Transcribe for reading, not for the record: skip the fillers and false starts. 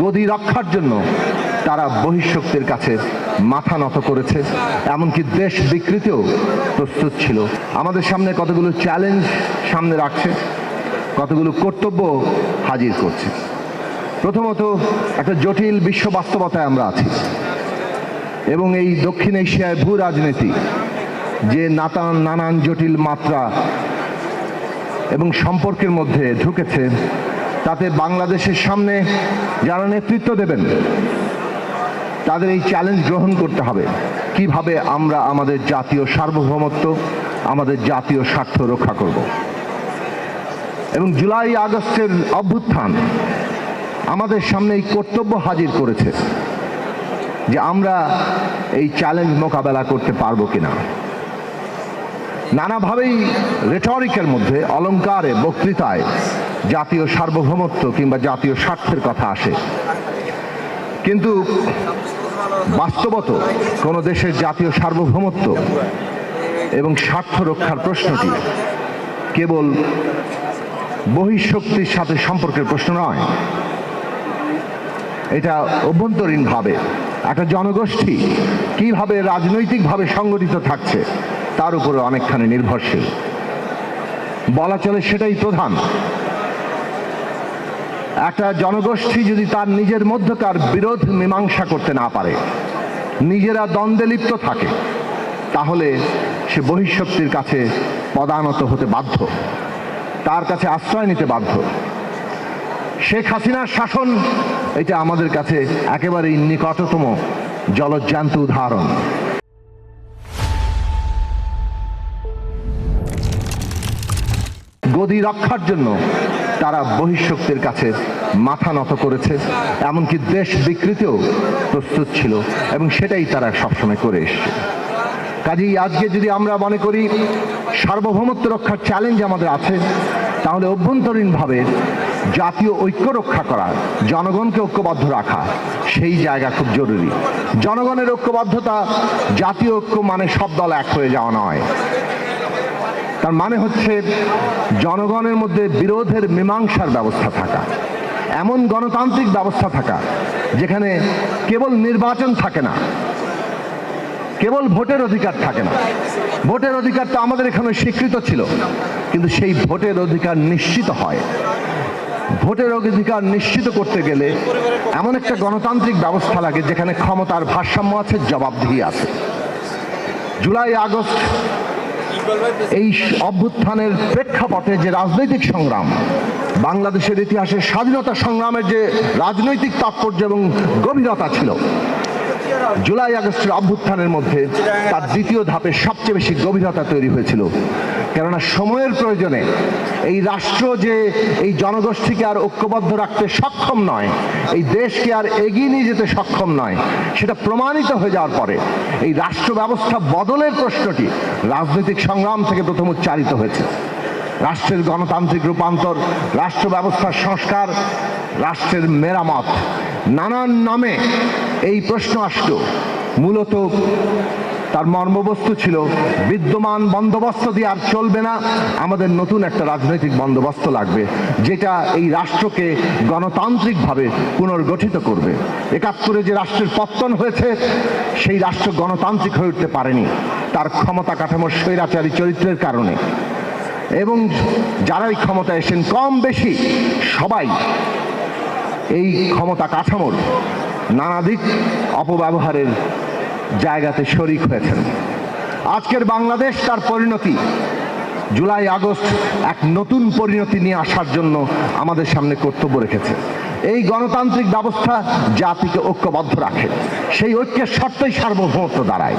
গদি রক্ষার জন্য তারা বহিঃশক্তির কাছে মাথা নত করেছে, এমনকি দেশ বিকৃতিও প্রস্তুত ছিল। আমাদের সামনে কতগুলো চ্যালেঞ্জ সামনে রাখছে, কতগুলো কর্তব্য হাজির করছে। প্রথমত, একটা জটিল বিশ্ব বাস্তবতায় আমরা আছি এবং এই দক্ষিণ এশিয়ায় ভূ রাজনীতি যে নানান জটিল মাত্রা এবং সম্পর্কের মধ্যে ঢুকেছে, তাতে বাংলাদেশের সামনে যারা নেতৃত্ব দেবেন তাদের এই চ্যালেঞ্জ গ্রহণ করতে হবে। কিভাবে আমরা আমাদের জাতীয় সার্বভৌমত্ব, আমাদের জাতীয় স্বার্থ রক্ষা করব। এবং জুলাই আগস্টের অভ্যুত্থান আমাদের সামনে এই কর্তব্য হাজির করেছে যে আমরা এই চ্যালেঞ্জ মোকাবেলা করতে পারবো কিনা। নানাভাবেই রেটরিকের মধ্যে, অলঙ্কারে, বক্তৃতায় জাতীয় সার্বভৌমত্ব কিংবা জাতীয় স্বার্থের কথা আসে, কিন্তু বাস্তবত কোনো দেশের জাতীয় সার্বভৌমত্ব এবং স্বার্থ রক্ষার প্রশ্নটি কেবল বহিঃশক্তির সাথে সম্পর্কের প্রশ্ন নয়। এটা অভ্যন্তরীণভাবে একটা জনগোষ্ঠী কিভাবে রাজনৈতিকভাবে সংগঠিত থাকছে তার উপরে অনেকখানি নির্ভরশীল। বলা চলে সেটাই প্রধান। একটা জনগোষ্ঠী যদি তার নিজের মধ্যকার বিরোধ মীমাংসা করতে না পারে, নিজেরা দ্বন্দ্বে লিপ্ত থাকে, তাহলে সে বহিঃশক্তির কাছে পদানত হতে বাধ্য, তার কাছে আশ্রয় নিতে বাধ্য। শেখ হাসিনার শাসন এটা আমাদের কাছে একেবারেই নিকটতম জলজ্যান্ত উদাহরণ। গদি রক্ষার জন্য তারা বহিঃশক্তির কাছে মাথা নত করেছে, এমনকি দেশ বিকৃতিও প্রস্তুত ছিল এবং সেটাই তারা সবসময় করে এসছে। কাজেই আজকে যদি আমরা মনে করি সার্বভৌমত্ব রক্ষার চ্যালেঞ্জ আমাদের আছে, তাহলে অভ্যন্তরীণভাবে জাতীয় ঐক্য রক্ষা করা, জনগণকে ঐক্যবদ্ধ রাখা, সেই জায়গা খুব জরুরি। জনগণের ঐক্যবদ্ধতা, জাতীয় ঐক্য মানে সব দল এক হয়ে যাওয়া নয়। তার মানে হচ্ছে জনগণের মধ্যে বিরোধের মীমাংসার ব্যবস্থা থাকা, এমন গণতান্ত্রিক ব্যবস্থা থাকা যেখানে কেবল নির্বাচন থাকে না, কেবল ভোটের অধিকার থাকে না। ভোটের অধিকার তো আমাদের এখানে স্বীকৃত ছিল, কিন্তু সেই ভোটের অধিকার নিশ্চিত হয়। ভোটের অধিকার নিশ্চিত করতে গেলে এমন একটা গণতান্ত্রিক ব্যবস্থা লাগে যেখানে ক্ষমতার ভারসাম্য আছে, জবাবদিহি আছে। জুলাই আগস্ট এই অভ্যুত্থানের প্রেক্ষাপটে যে রাজনৈতিক সংগ্রাম, বাংলাদেশের ইতিহাসে স্বাধীনতা সংগ্রামের যে রাজনৈতিক তাৎপর্য এবং গভীরতা ছিল, জুলাই আগস্টের অভ্যুত্থানের মধ্যে তার দ্বিতীয় ধাপে সবচেয়ে বেশি গভীরতা তৈরি হয়েছিল। কেননা সময়ের প্রয়োজনে এই রাষ্ট্র যে এই জনগোষ্ঠীকে আর ঐক্যবদ্ধ রাখতে সক্ষম নয়, এই দেশকে আর এগিয়ে নিয়ে যেতে সক্ষম নয়, সেটা প্রমাণিত হয়ে যাওয়ার পরে এই রাষ্ট্র ব্যবস্থা বদলের প্রশ্নটি রাজনৈতিক সংগ্রাম থেকে প্রথম উচ্চারিত হয়েছে। রাষ্ট্রের গণতান্ত্রিক রূপান্তর, রাষ্ট্র ব্যবস্থার সংস্কার, রাষ্ট্রের মেরামত, নানান নামে এই প্রশ্ন আসলো। মূলত তার মর্মবস্তু ছিল বিদ্যমান বন্দোবস্ত দিয়ে আর চলবে না, আমাদের নতুন একটা রাজনৈতিক বন্দোবস্ত লাগবে যেটা এই রাষ্ট্রকে গণতান্ত্রিকভাবে পুনর্গঠিত করবে। ৭১ যে রাষ্ট্রের পতন হয়েছে সেই রাষ্ট্র গণতান্ত্রিক হয়ে উঠতে পারেনি তার ক্ষমতা কাঠামোর স্বৈরাচারী চরিত্রের কারণে। এবং যারাই ক্ষমতায় এসেছেন কম বেশি সবাই এই ক্ষমতা কাঠামোর নানা দিক অপব্যবহারের জায়গাতে শরিক হয়েছেন। আজকের বাংলাদেশ তার পরিণতি, জুলাই আগস্ট এক নতুন পরিণতি নিয়ে আসার জন্য আমাদের সামনে কর্তব্য রেখেছে। এই গণতান্ত্রিক ব্যবস্থা জাতিকে ঐক্যবদ্ধ রাখে, সেই ঐক্যের শর্তেই সার্বভৌমত্ব দাঁড়ায়।